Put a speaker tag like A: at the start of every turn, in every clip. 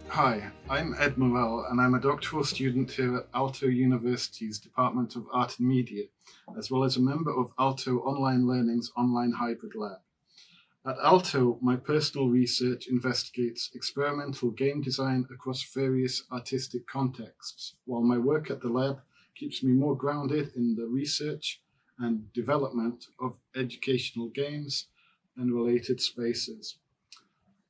A: Hi, I'm Ed Morrell, and I'm a doctoral student here at Aalto University's Department of Art and Media, as well as a member of Aalto Online Learning's online hybrid lab. At Aalto, my personal research investigates experimental game design across various artistic contexts, while my work at the lab keeps me more grounded in the research and development of educational games and related spaces.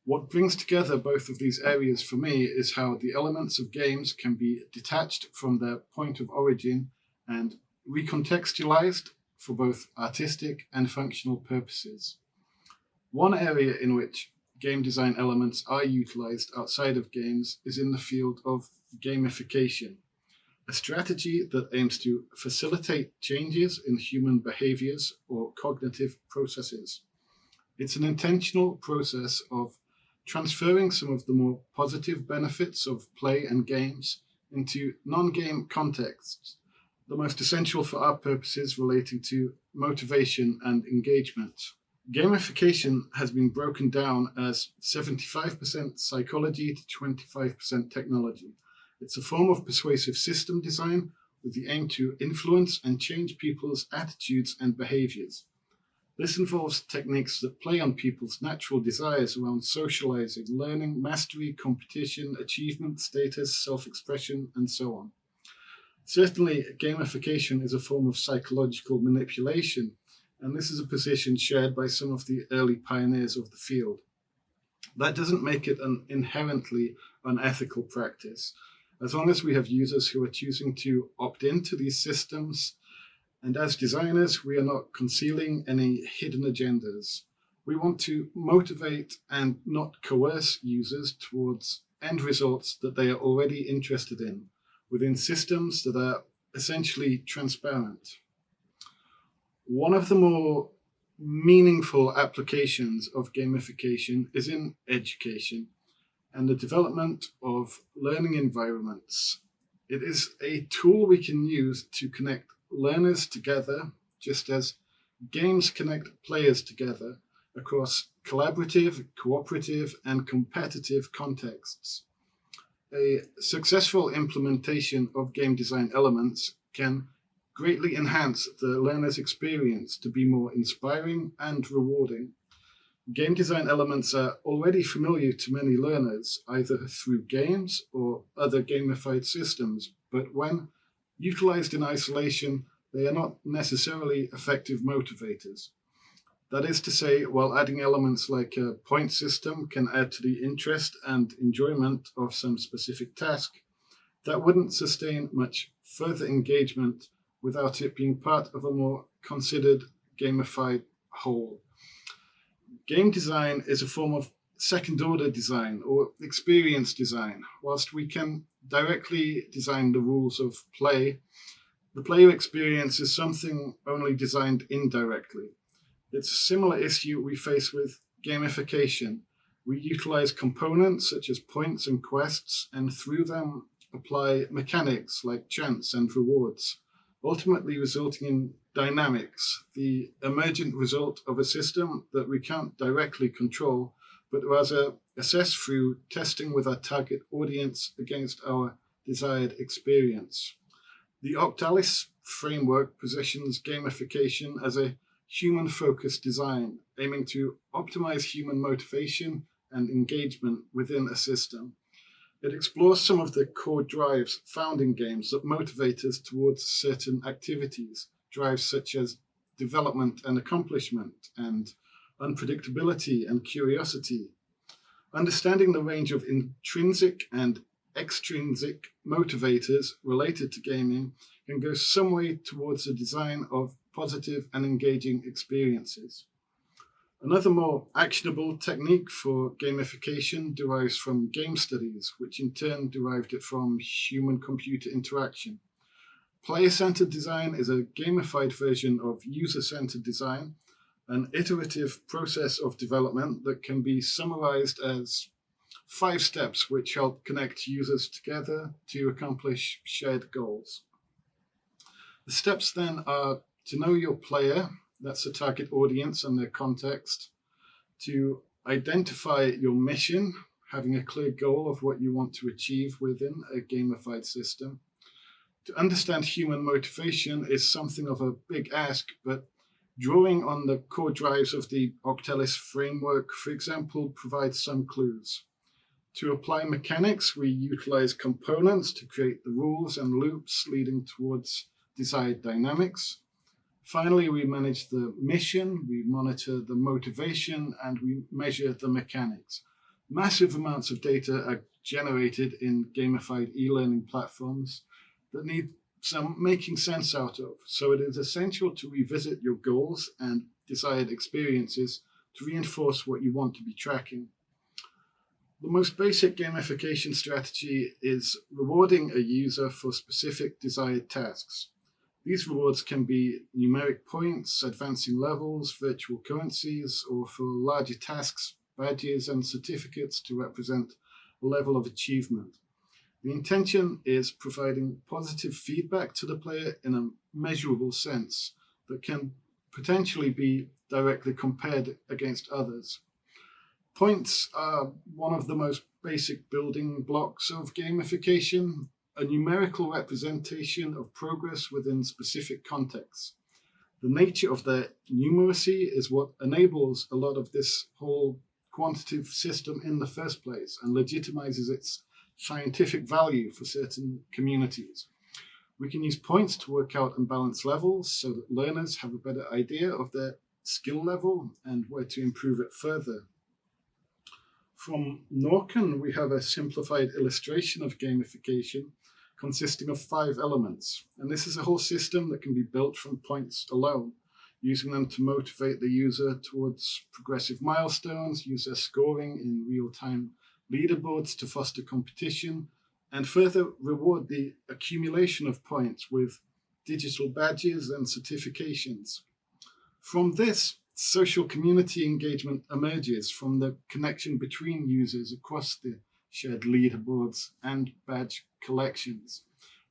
A: What brings together both of these areas for me is how the elements of games can be detached from their point of origin and recontextualized for both artistic and functional purposes. One area in which game design elements are utilized outside of games is in the field of gamification, a strategy that aims to facilitate changes in human behaviors or cognitive processes. It's an intentional process of transferring some of the more positive benefits of play and games into non game contexts, the most essential for our purposes relating to motivation and engagement. Gamification has been broken down as 75% psychology to 25% technology. It's a form of persuasive system design with the aim to influence and change people's attitudes and behaviors. This involves techniques that play on people's natural desires around socializing, learning, mastery, competition, achievement, status, self expression, and so on. Certainly, gamification is a form of psychological manipulation, and this is a position shared by some of the early pioneers of the field. That doesn't make it an inherently unethical practice, as long as we have users who are choosing to opt into these systems, and as designers, we are not concealing any hidden agendas. We want to motivate and not coerce users towards end results that they are already interested in within systems that are essentially transparent. One of the more meaningful applications of gamification is in education and the development of learning environments. It is a tool we can use to connect learners together, just as games connect players together across collaborative, cooperative, and competitive contexts. A successful implementation of game design elements can greatly enhance the learner's experience to be more inspiring and rewarding. Game design elements are already familiar to many learners, either through games or other gamified systems, but when utilized in isolation, they are not necessarily effective motivators. That is to say, while adding elements like a point system can add to the interest and enjoyment of some specific task, that wouldn't sustain much further engagement without it being part of a more considered gamified whole. Game design is a form of second order design or experience design. Whilst we can directly design the rules of play, the player experience is something only designed indirectly. It's a similar issue we face with gamification. We utilize components such as points and quests, and through them apply mechanics like chance and rewards, ultimately resulting in dynamics, the emergent result of a system that we can't directly control, but rather assess through testing with our target audience against our desired experience. The Octalis framework positions gamification as a human-focused design, aiming to optimize human motivation and engagement within a system. It explores some of the core drives found in games that motivate us towards certain activities, drives such as development and accomplishment, and unpredictability and curiosity. Understanding the range of intrinsic and extrinsic motivators related to gaming can go some way towards the design of positive and engaging experiences. Another more actionable technique for gamification derives from game studies, which in turn derived it from human computer interaction. Player centered design is a gamified version of user centered design, an iterative process of development that can be summarized as 5 steps which help connect users together to accomplish shared goals. The steps then are to know your player, that's the target audience and their context, to identify your mission, having a clear goal of what you want to achieve within a gamified system. To understand human motivation is something of a big ask, but drawing on the core drives of the Octalis framework, for example, provides some clues. To apply mechanics, we utilize components to create the rules and loops leading towards desired dynamics. Finally, we manage the mission, we monitor the motivation, and we measure the mechanics. Massive amounts of data are generated in gamified e-learning platforms that need some making sense out of. So it is essential to revisit your goals and desired experiences to reinforce what you want to be tracking. The most basic gamification strategy is rewarding a user for specific desired tasks. These rewards can be numeric points, advancing levels, virtual currencies, or for larger tasks, badges and certificates to represent a level of achievement. The intention is providing positive feedback to the player in a measurable sense that can potentially be directly compared against others. Points are one of the most basic building blocks of gamification, a numerical representation of progress within specific contexts. The nature of their numeracy is what enables a lot of this whole quantitative system in the first place and legitimizes its scientific value for certain communities. We can use points to work out and balance levels so that learners have a better idea of their skill level and where to improve it further. From Norken, we have a simplified illustration of gamification consisting of 5 elements. And this is a whole system that can be built from points alone, using them to motivate the user towards progressive milestones, user scoring in real-time leaderboards to foster competition, and further reward the accumulation of points with digital badges and certifications. From this, social community engagement emerges from the connection between users across the shared leaderboards and badge collections,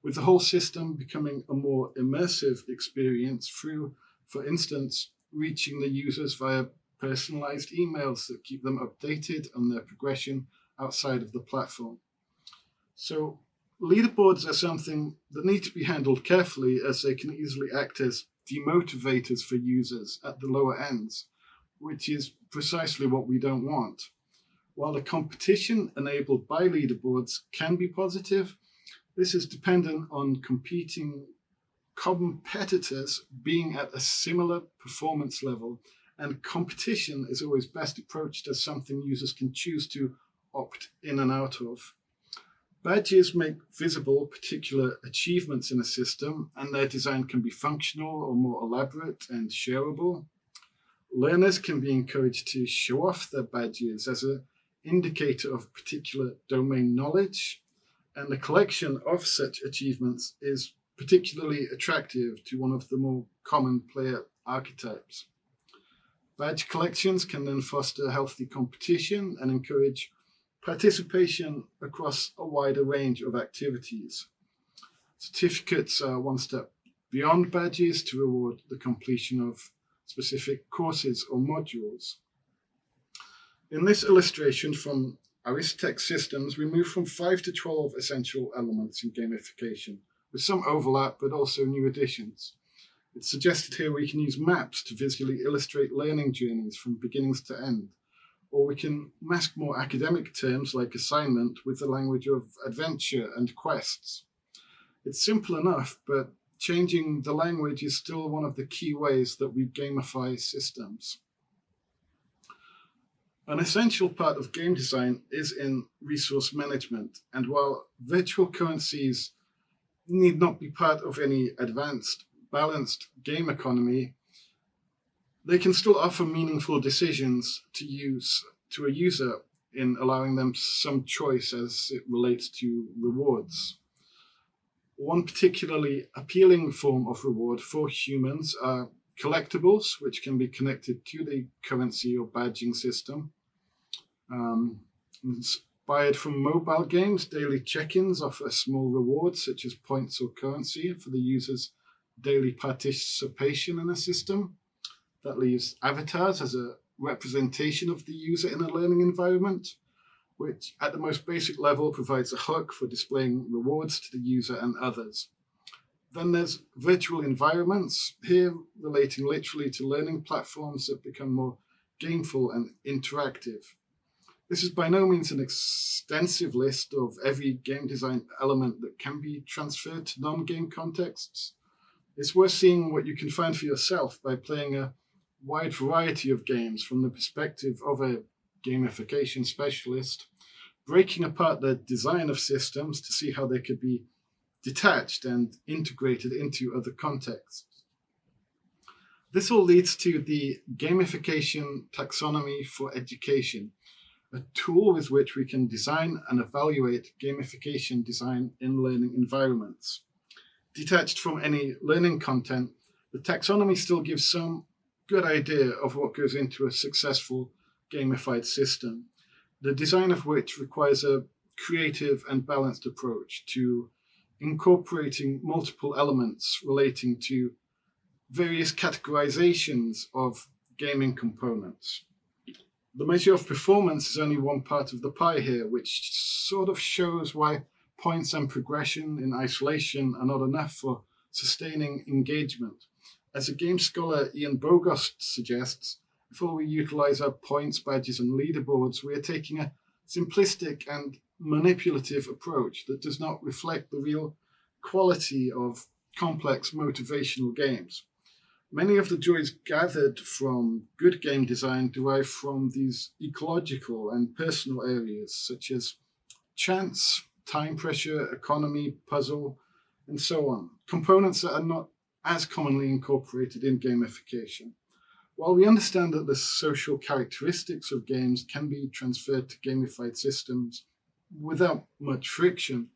A: with the whole system becoming a more immersive experience through, for instance, reaching the users via personalized emails that keep them updated on their progression outside of the platform. So leaderboards are something that need to be handled carefully, as they can easily act as demotivators for users at the lower ends, which is precisely what we don't want. While the competition enabled by leaderboards can be positive, this is dependent on competing competitors being at a similar performance level, and competition is always best approached as something users can choose to opt in and out of. Badges make visible particular achievements in a system, and their design can be functional or more elaborate and shareable. Learners can be encouraged to show off their badges as an indicator of particular domain knowledge, and the collection of such achievements is particularly attractive to one of the more common player archetypes. Badge collections can then foster healthy competition and encourage participation across a wider range of activities. Certificates are one step beyond badges to reward the completion of specific courses or modules. In this illustration from Aristech Systems, we move from 5 to 12 essential elements in gamification, with some overlap but also new additions. It's suggested here we can use maps to visually illustrate learning journeys from beginnings to end, or we can mask more academic terms like assignment with the language of adventure and quests. It's simple enough, but changing the language is still one of the key ways that we gamify systems. An essential part of game design is in resource management, and while virtual currencies need not be part of any advanced, balanced game economy, they can still offer meaningful decisions to a user in allowing them some choice as it relates to rewards. One particularly appealing form of reward for humans are collectibles, which can be connected to the currency or badging system. Inspired from mobile games, daily check-ins offer a small reward, such as points or currency, for the user's daily participation in a system. That leaves avatars as a representation of the user in a learning environment. which at the most basic level provides a hook for displaying rewards to the user and others. Then there's virtual environments, here relating literally to learning platforms that become more gameful and interactive. This is by no means an extensive list of every game design element that can be transferred to non-game contexts. It's worth seeing what you can find for yourself by playing a wide variety of games from the perspective of a gamification specialist, breaking apart the design of systems to see how they could be detached and integrated into other contexts. This all leads to the gamification taxonomy for education, a tool with which we can design and evaluate gamification design in learning environments. Detached from any learning content, the taxonomy still gives some good idea of what goes into a successful gamified system, the design of which requires a creative and balanced approach to incorporating multiple elements relating to various categorizations of gaming components. The measure of performance is only one part of the pie here, which sort of shows why points and progression in isolation are not enough for sustaining engagement. As a game scholar Ian Bogost suggests, before we utilize our points, badges, and leaderboards, we are taking a simplistic and manipulative approach that does not reflect the real quality of complex motivational games. Many of the joys gathered from good game design derive from these ecological and personal areas, such as chance, time pressure, economy, puzzle, and so on, components that are not as commonly incorporated in gamification. While we understand that the social characteristics of games can be transferred to gamified systems without much friction,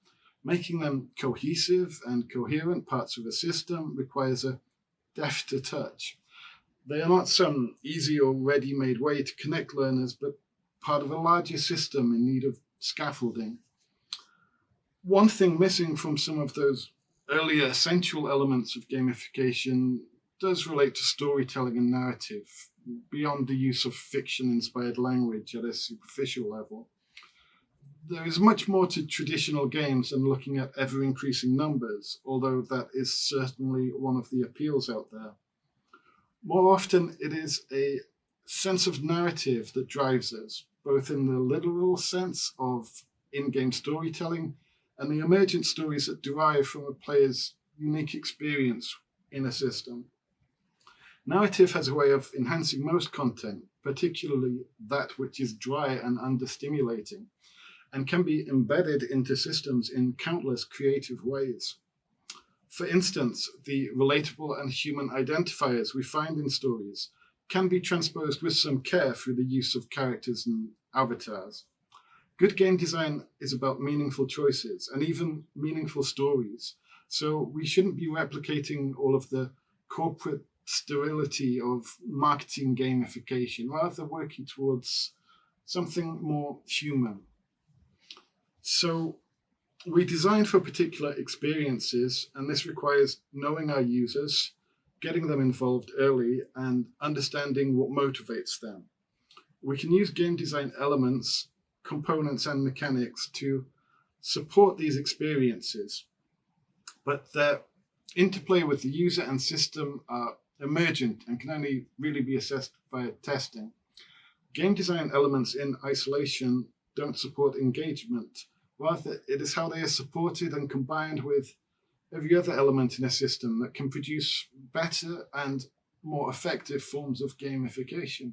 A: making them cohesive and coherent parts of a system requires a defter touch. They are not some easy or ready-made way to connect learners, but part of a larger system in need of scaffolding. One thing missing from some of those earlier essential elements of gamification does relate to storytelling and narrative, beyond the use of fiction-inspired language at a superficial level. There is much more to traditional games than looking at ever-increasing numbers, although that is certainly one of the appeals out there. More often, it is a sense of narrative that drives us, both in the literal sense of in-game storytelling and the emergent stories that derive from a player's unique experience in a system. Narrative has a way of enhancing most content, particularly that which is dry and understimulating, and can be embedded into systems in countless creative ways. For instance, the relatable and human identifiers we find in stories can be transposed with some care through the use of characters and avatars. Good game design is about meaningful choices and even meaningful stories, so we shouldn't be replicating all of the corporate sterility of marketing gamification, rather working towards something more human. So we design for particular experiences, and this requires knowing our users, getting them involved early, and understanding what motivates them. We can use game design elements, components, and mechanics to support these experiences, but their interplay with the user and system are emergent and can only really be assessed via testing. Game design elements in isolation don't support engagement. Rather, it is how they are supported and combined with every other element in a system that can produce better and more effective forms of gamification.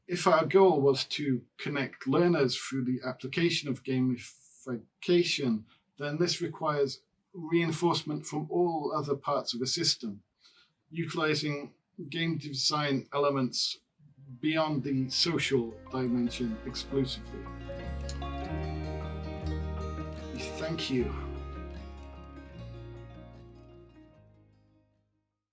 A: If our goal was to connect learners through the application of gamification, then this requires reinforcement from all other parts of a system, utilizing game design elements beyond the social dimension exclusively. Thank you.